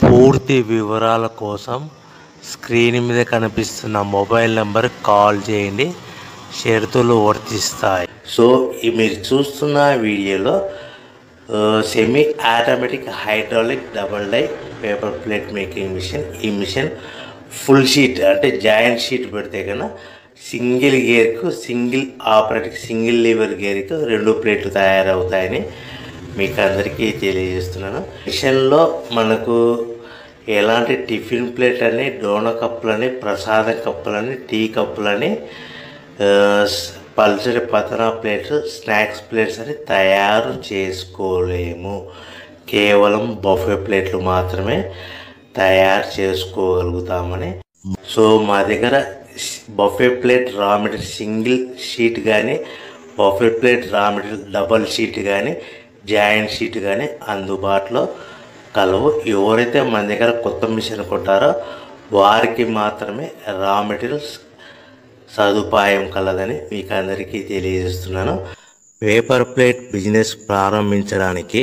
పూర్తి వివరాల కోసం స్క్రీన్ మీద కనిపిస్తున్న మొబైల్ నెంబర్కి కాల్ చేయండి. షరతులు వర్తిస్తాయి. సో మీరు చూస్తున్న వీడియోలో semi automatic hydraulic double die paper plate making machine. ఈ మిషన్ ఫుల్ షీట్ అంటే జాయింట్ షీట్ పెడితే కన్నా సింగిల్ గేర్కు సింగిల్ ఆపరేటింగ్ సింగిల్ లీవర్ గేర్కు 2 ప్లేట్లు తయారవుతాయని మీకు అందరికీ తెలియజేస్తున్నాను. మిషన్లో మనకు ఎలాంటి టిఫిన్ ప్లేట్లని, డోనా కప్పులని, ప్రసాదం కప్పులని, టీ కప్పులని, పల్చడి పతనా ప్లేట్స్, స్నాక్స్ ప్లేట్స్ అని తయారు చేసుకోలేము. కేవలం బఫే ప్లేట్లు మాత్రమే తయారు చేసుకోగలుగుతామని. సో మా దగ్గర buffet plate raw material single sheet కానీ, buffet plate raw material double sheet కానీ, జాయింట్ షీట్ కానీ అందుబాటులో కలవు. ఎవరైతే మన దగ్గర కొత్త మిషన్ కొంటారో వారికి మాత్రమే రా మెటీరియల్స్ సదుపాయం కలదని మీకు అందరికీ తెలియజేస్తున్నాను. పేపర్ ప్లేట్ బిజినెస్ ప్రారంభించడానికి